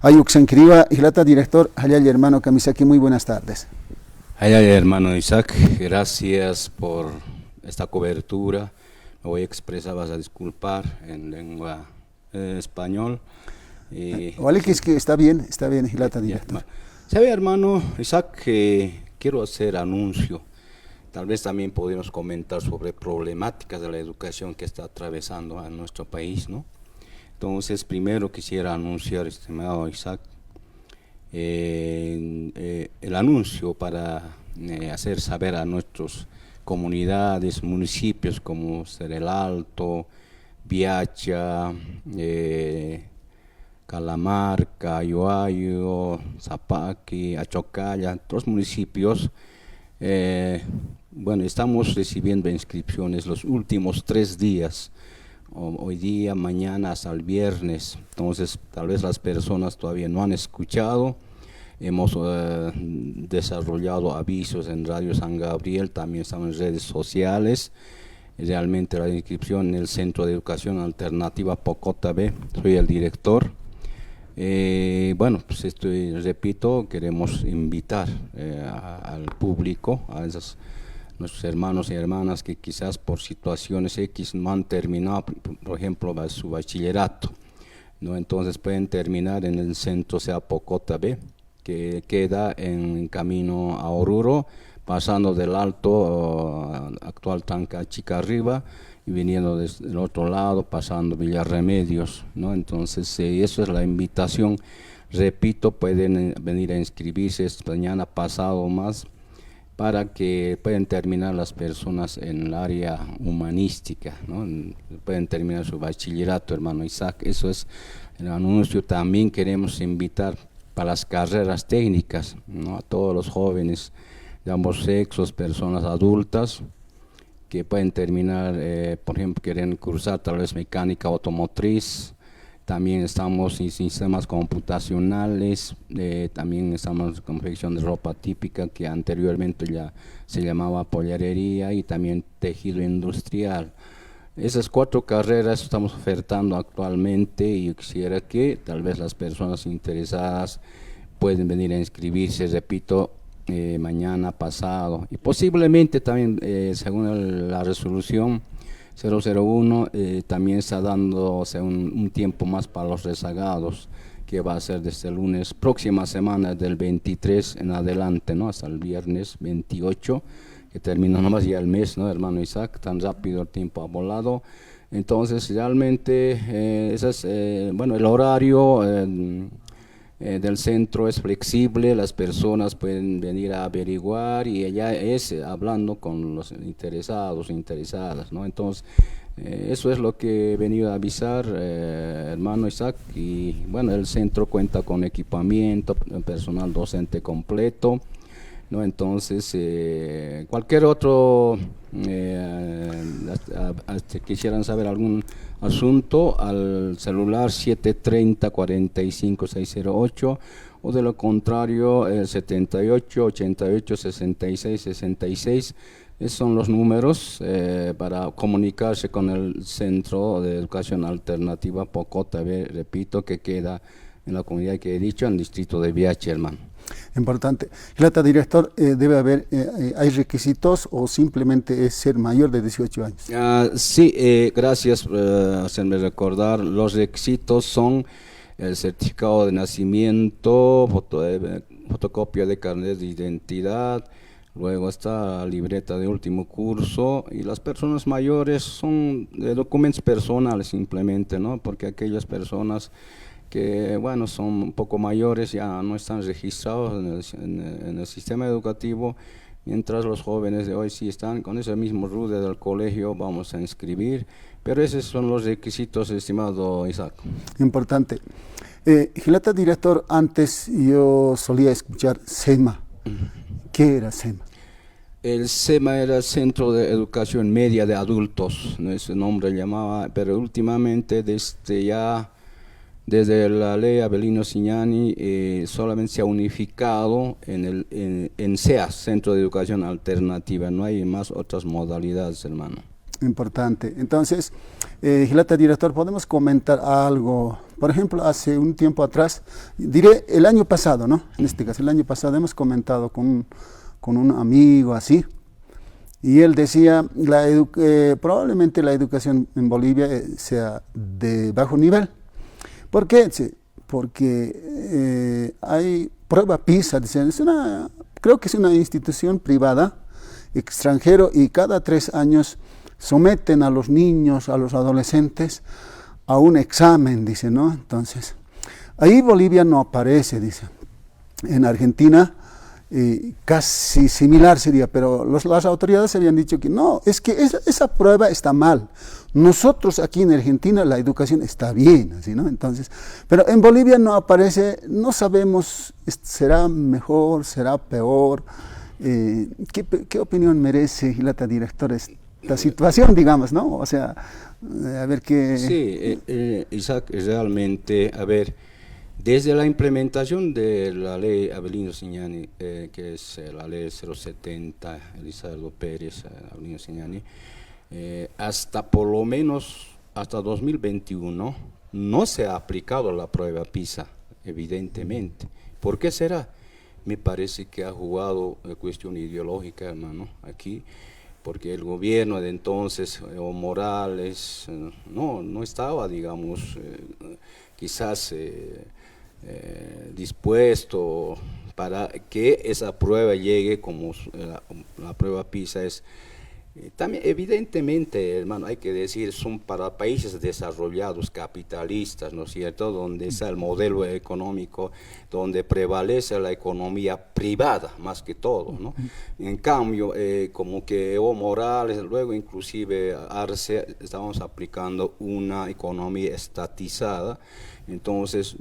Ayuxankriva, Hilata, director, Hayal hermano Kamisaki, muy buenas tardes. Hayal hermano Isaac, gracias por esta cobertura. Me voy a expresar, vas a disculpar en lengua español. Vale, que es que está bien, Hilata, director. Sabe hermano Isaac, que quiero hacer anuncio. Tal vez también podemos comentar sobre problemáticas de la educación que está atravesando a nuestro país, ¿no? Entonces, primero quisiera anunciar, estimado Isaac, el anuncio para hacer saber a nuestras comunidades, municipios como Ser el Alto, Viacha, Calamarca, Ayoayo, Zapaqui, Achocalla, otros municipios. Bueno, estamos recibiendo inscripciones los últimos 3 días, hoy día, mañana hasta el viernes. Entonces tal vez las personas todavía no han escuchado. Hemos desarrollado avisos en Radio San Gabriel, también estamos en redes sociales. Realmente la inscripción en el Centro de Educación Alternativa Pocota B, soy el director. Bueno, pues repito, queremos invitar al público, a nuestros hermanos y hermanas que quizás por situaciones X no han terminado, por ejemplo, su bachillerato, ¿no? Entonces pueden terminar en el centro sea Pocota B, que queda en camino a Oruro, pasando del Alto actual Tanca Chica arriba y viniendo desde el otro lado, pasando Villarremedios, ¿no? Entonces eso es la invitación. Repito, pueden venir a inscribirse mañana, pasado más, para que puedan terminar las personas en el área humanística, ¿no? Pueden terminar su bachillerato, hermano Isaac. Eso es el anuncio. También queremos invitar para las carreras técnicas, ¿no? A todos los jóvenes de ambos sexos, personas adultas, que pueden terminar, por ejemplo, quieren cursar tal vez mecánica automotriz. También estamos en sistemas computacionales, también estamos en confección de ropa típica, que anteriormente ya se llamaba pollerería, y también tejido industrial. Esas 4 carreras estamos ofertando actualmente, y yo quisiera que tal vez las personas interesadas pueden venir a inscribirse, repito, mañana, pasado, y posiblemente también, según la resolución 001, también está dándose un tiempo más para los rezagados, que va a ser desde el lunes, próxima semana del 23 en adelante, ¿no? Hasta el viernes 28, que termina nomás ya el mes, ¿no, hermano Isaac? Tan rápido el tiempo ha volado. Entonces realmente bueno, el horario del centro es flexible, las personas pueden venir a averiguar, y ella es hablando con los interesados, interesadas, ¿no? Entonces eso es lo que he venido a avisar, hermano Isaac. Y bueno, el centro cuenta con equipamiento, personal docente completo, ¿no? Entonces cualquier otro quisieran saber algún asunto, al celular 730-45-608, o de lo contrario 78-88-66-66. Esos son los números para comunicarse con el Centro de Educación Alternativa Pocota B, repito, que queda en la comunidad que he dicho, en el distrito de Viacha, hermano. Importante. Hilata, director, debe haber, ¿hay requisitos o simplemente es ser mayor de 18 años? Sí, gracias por hacerme recordar. Los requisitos son el certificado de nacimiento, fotocopia de carnet de identidad, luego está la libreta de último curso, y las personas mayores son documentos personales simplemente, ¿no? Porque aquellas personas que, bueno, son un poco mayores ya no están registrados en el sistema educativo, mientras los jóvenes de hoy sí están con ese mismo RUDE del colegio. Vamos a inscribir, pero esos son los requisitos, estimado Isaac. Importante. Hilata, director, antes yo solía escuchar SEMA. ¿Qué era SEMA? El SEMA era Centro de Educación Media de Adultos, ¿no? Ese nombre llamaba, pero últimamente desde la ley Abelino Signani solamente se ha unificado en CEAS, Centro de Educación Alternativa. No hay más otras modalidades, hermano. importante. Entonces, Gilata, director, podemos comentar algo. Por ejemplo, hace un tiempo atrás, diré el año pasado, ¿no? En este caso, el año pasado hemos comentado con un amigo así, y él decía, probablemente la educación en Bolivia sea de bajo nivel. ¿Por qué? Sí, porque hay prueba PISA, dicen, creo que es una institución privada, extranjero, y cada 3 años someten a los niños, a los adolescentes, a un examen, dice, ¿no? Entonces, ahí Bolivia no aparece, dice. En Argentina, casi similar sería, pero las autoridades habían dicho que no, es que esa prueba está mal. Nosotros aquí en Argentina la educación está bien, así, ¿no? Entonces, pero en Bolivia no aparece, no sabemos, será mejor, será peor. ¿Qué opinión merece, Gilata, director, esta situación, digamos, ¿no? O sea, a ver qué... Sí, Isaac, realmente, a ver, desde la implementación de la ley Avelino Signani, que es la ley 070, Elizardo Pérez, Avelino Signani, hasta por lo menos hasta 2021 no se ha aplicado la prueba PISA, evidentemente. ¿Por qué será? Me parece que ha jugado cuestión ideológica, hermano, aquí, porque el gobierno de entonces, Evo Morales, no estaba, digamos, quizás dispuesto para que esa prueba llegue como la prueba PISA es. También, evidentemente, hermano, hay que decir, son para países desarrollados, capitalistas, ¿no es cierto?, donde está el modelo económico, donde prevalece la economía privada, más que todo, ¿no? En cambio, como que Evo Morales, luego inclusive Arce, estábamos aplicando una economía estatizada, entonces,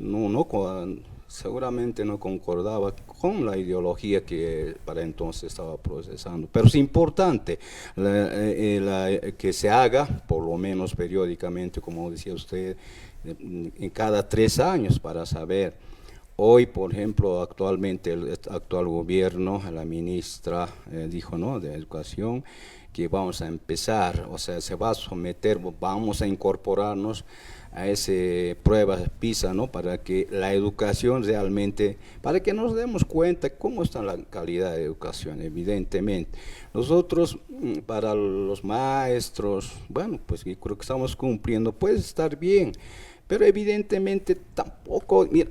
seguramente no concordaba con la ideología que para entonces estaba procesando. Pero es importante que se haga, por lo menos periódicamente, como decía usted, en cada 3 años para saber. Hoy, por ejemplo, actualmente el actual gobierno, la ministra dijo, ¿no?, de Educación, que vamos a empezar, o sea, se va a someter, vamos a incorporarnos a esa prueba PISA, ¿no?, para que la educación realmente, para que nos demos cuenta cómo está la calidad de educación, evidentemente. Nosotros, para los maestros, bueno, pues yo creo que estamos cumpliendo, puede estar bien, pero evidentemente tampoco, mira,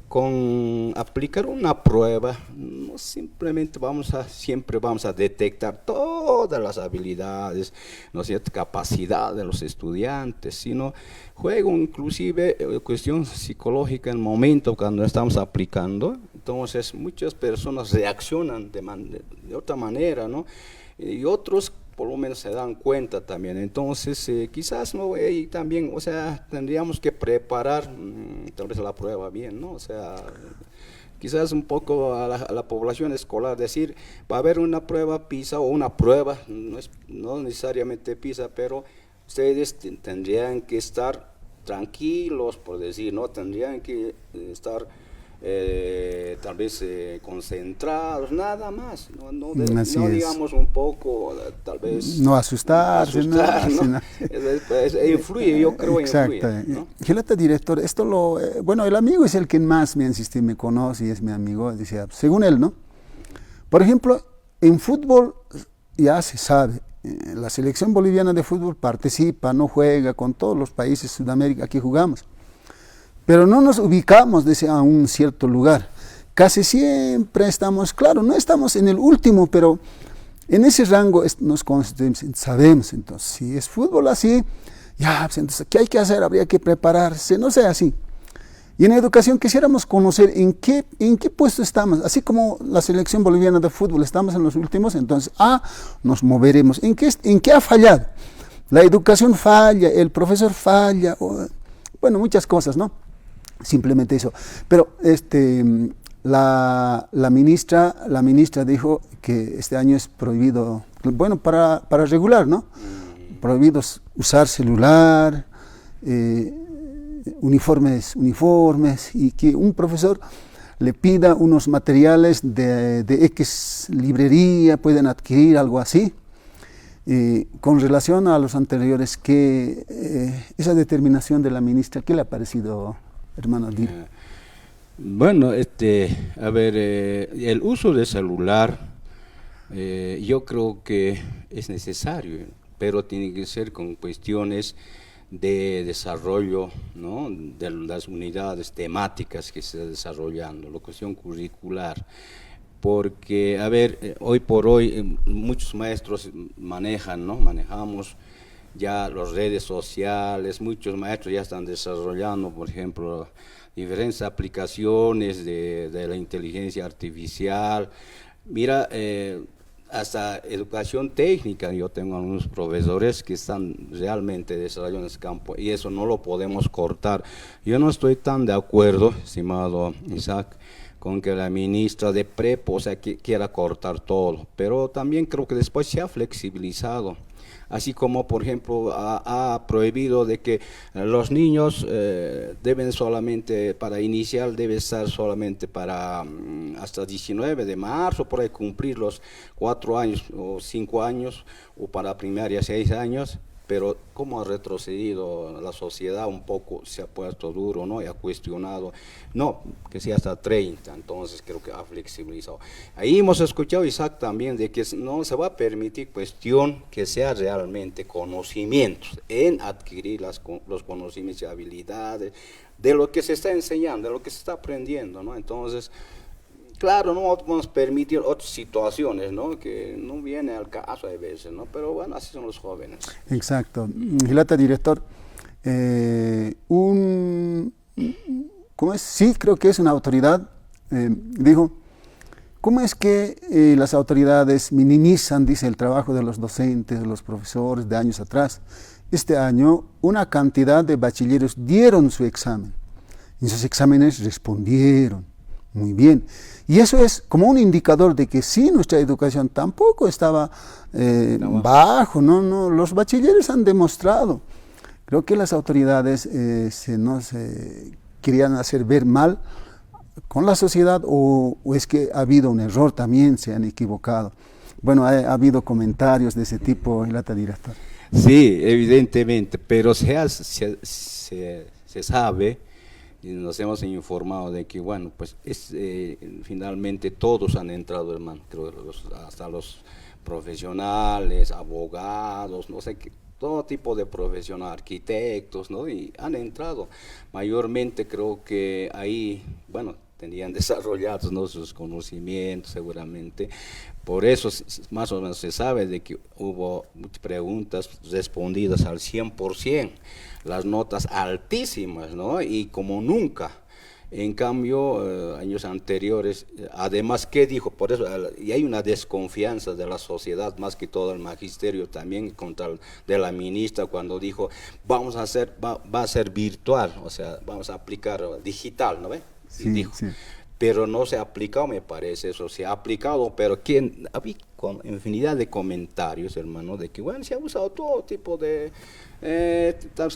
con aplicar una prueba, no simplemente siempre vamos a detectar todas las habilidades, ¿no es cierto?, capacidad de los estudiantes, sino juega inclusive cuestión psicológica en el momento cuando estamos aplicando. Entonces muchas personas reaccionan de otra manera, ¿no?, y otros por lo menos se dan cuenta también. Entonces quizás no, y también, o sea, tendríamos que preparar tal vez la prueba bien, ¿no? O sea, quizás un poco a la población escolar decir, va a haber una prueba PISA o una prueba, no necesariamente PISA, pero ustedes tendrían que estar tranquilos, por decir, ¿no? Tendrían que estar tal vez concentrados, nada más, no digamos un poco, tal vez no asustarse, ¿no? Influye, yo creo. Exacto. Influye, ¿no? Gilata, director, bueno, el amigo es el que más me insiste, me conoce y es mi amigo, dice, según él, ¿no? Por ejemplo, en fútbol ya se sabe, la selección boliviana de fútbol participa, no juega con todos los países de Sudamérica, aquí jugamos. Pero no nos ubicamos a un cierto lugar. Casi siempre estamos, claro, no estamos en el último, pero en ese rango nos sabemos. Entonces, si es fútbol así, ya, pues, entonces, ¿qué hay que hacer? Habría que prepararse, no sé, así. Y en educación quisiéramos conocer en qué puesto estamos. Así como la selección boliviana de fútbol estamos en los últimos, entonces, nos moveremos. ¿En qué ha fallado? La educación falla, el profesor falla, bueno, muchas cosas, ¿no? Simplemente eso. Pero la ministra dijo que este año es prohibido, bueno, para regular, ¿no? Prohibido usar celular, uniformes, y que un profesor le pida unos materiales de X librería, pueden adquirir algo así. Con relación a los anteriores, esa determinación de la ministra, ¿qué le ha parecido, hermano Dir? Bueno, a ver, el uso de celular, yo creo que es necesario, pero tiene que ser con cuestiones de desarrollo, ¿no?, de las unidades temáticas que se están desarrollando, la cuestión curricular. Porque, a ver, hoy por hoy muchos maestros manejan, ¿no?, manejamos ya las redes sociales, muchos maestros ya están desarrollando, por ejemplo, diferentes aplicaciones de la inteligencia artificial. Mira, hasta educación técnica, yo tengo algunos profesores que están realmente desarrollando ese campo y eso no lo podemos cortar. Yo no estoy tan de acuerdo, estimado Isaac, con que la ministra de Prepo, o sea, que quiera cortar todo, pero también creo que después se ha flexibilizado, así como por ejemplo ha prohibido de que los niños deben solamente, para inicial debe estar solamente para hasta 19 de marzo, por ahí cumplir los 4 años o 5 años, o para primaria 6 años. Pero cómo ha retrocedido la sociedad un poco, se ha puesto duro, ¿no?, y ha cuestionado, no, que sea hasta 30, entonces creo que ha flexibilizado. Ahí hemos escuchado, Isaac, también de que no se va a permitir cuestión que sea realmente conocimientos, en adquirir los conocimientos y habilidades de lo que se está enseñando, de lo que se está aprendiendo, ¿no? Entonces, claro, no podemos permitir otras situaciones, ¿no?, que no viene al caso a veces, ¿no? Pero bueno, así son los jóvenes. Exacto. Gilata, director, ¿cómo es? Sí, creo que es una autoridad, dijo, ¿cómo es que las autoridades minimizan, dice, el trabajo de los docentes, de los profesores de años atrás? Este año, una cantidad de bachilleros dieron su examen. En esos exámenes respondieron muy bien. Y eso es como un indicador de que sí, nuestra educación tampoco estaba bajo, no, los bachilleros han demostrado. Creo que las autoridades no se querían hacer ver mal con la sociedad o es que ha habido un error también, se han equivocado. Bueno, ha habido comentarios de ese tipo, Gilata, director. Sí, evidentemente, pero se sabe y nos hemos informado de que, bueno, pues finalmente todos han entrado, hermano, creo, hasta los profesionales, abogados, no sé qué, todo tipo de profesionales, arquitectos, ¿no?, y han entrado. Mayormente creo que ahí, bueno, tenían desarrollados, ¿no?, sus conocimientos seguramente. Por eso más o menos se sabe de que hubo muchas preguntas respondidas al 100%, las notas altísimas, ¿no?, y como nunca. En cambio, años anteriores, además, ¿qué dijo? Por eso, y hay una desconfianza de la sociedad, más que todo el magisterio también, contra de la ministra, cuando dijo, vamos a hacer, va a ser virtual, o sea, vamos a aplicar digital, ¿no ve? Sí, y dijo. sí. Pero no se ha aplicado, me parece, eso se ha aplicado, pero había con infinidad de comentarios, hermano, de que, bueno, se ha usado todo tipo de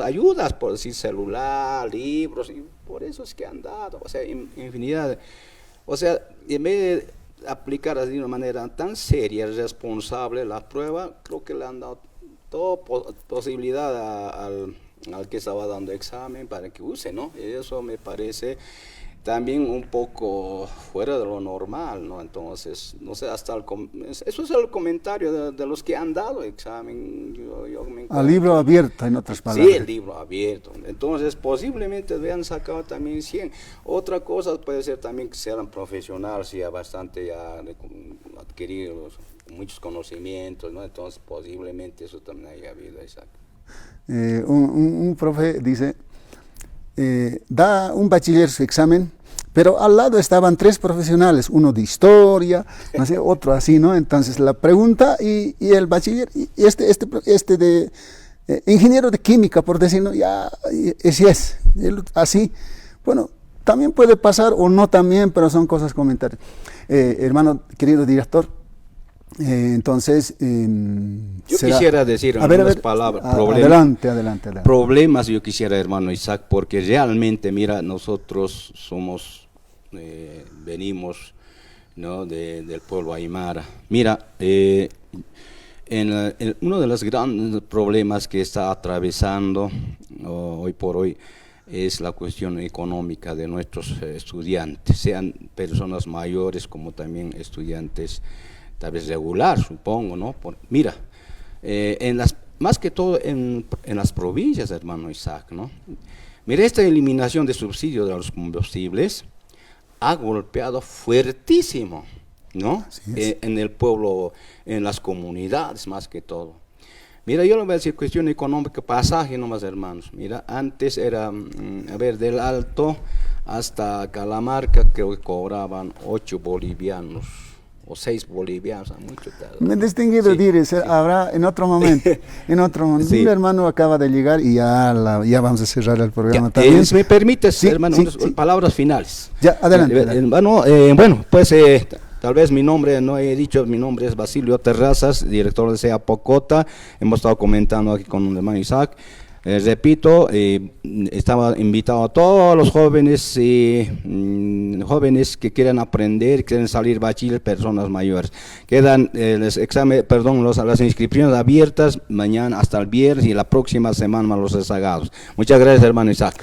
ayudas, por decir, celular, libros, y por eso es que han dado, o sea, infinidad. O sea, en vez de aplicar así de una manera tan seria, responsable la prueba, creo que le han dado toda posibilidad al que estaba dando examen para que use, ¿no? Y eso me parece también un poco fuera de lo normal, ¿no? Entonces, no sé, eso es el comentario de los que han dado examen. Al libro abierto, en otras palabras. Sí, el libro abierto. Entonces, posiblemente habían sacado también 100. Otra cosa puede ser también que sean profesionales, ya bastante ya adquirido muchos conocimientos, ¿no? Entonces, posiblemente eso también haya habido, exacto. Un profe dice, da un bachiller su examen, pero al lado estaban 3 profesionales, uno de historia, no sé, otro así, ¿no? Entonces la pregunta y el bachiller, y este de ingeniero de química, por decirlo, ya, ese es, así. Bueno, también puede pasar o no también, pero son cosas comentarios. Hermano, querido director, entonces yo quisiera decir unas palabras. Adelante. Problemas yo quisiera, hermano Isaac, porque realmente, mira, nosotros venimos, ¿no?, del pueblo aymara. Mira, Uno de los grandes problemas que está atravesando hoy por hoy es la cuestión económica de nuestros estudiantes, sean personas mayores como también estudiantes tal vez regular, supongo, ¿no? Mira, más que todo en las provincias, hermano Isaac, ¿no? Mira, esta eliminación de subsidios de los combustibles ha golpeado fuertísimo, ¿no? En el pueblo, en las comunidades más que todo. Mira, yo le voy a decir cuestión económica, pasaje nomás, hermanos. Mira, antes era, del Alto hasta Calamarca, creo que cobraban 8 bolivianos o 6 bolivianos, a mucho tarde. Me distinguido, sí, Dires, sí. Habrá en otro momento, Sí. Mi hermano acaba de llegar y ya vamos a cerrar el programa también. Si me permites, sí, hermano, palabras finales. Ya, adelante. Bueno, pues tal vez mi nombre, no he dicho, mi nombre es Basilio Terrazas, director de SEA Pocota. Hemos estado comentando aquí con el hermano Isaac. Repito, estaba invitado a todos los jóvenes que quieran aprender, quieren salir bachiller, personas mayores. Quedan las inscripciones abiertas mañana hasta el viernes y la próxima semana los rezagados. Muchas gracias, hermano Isaac.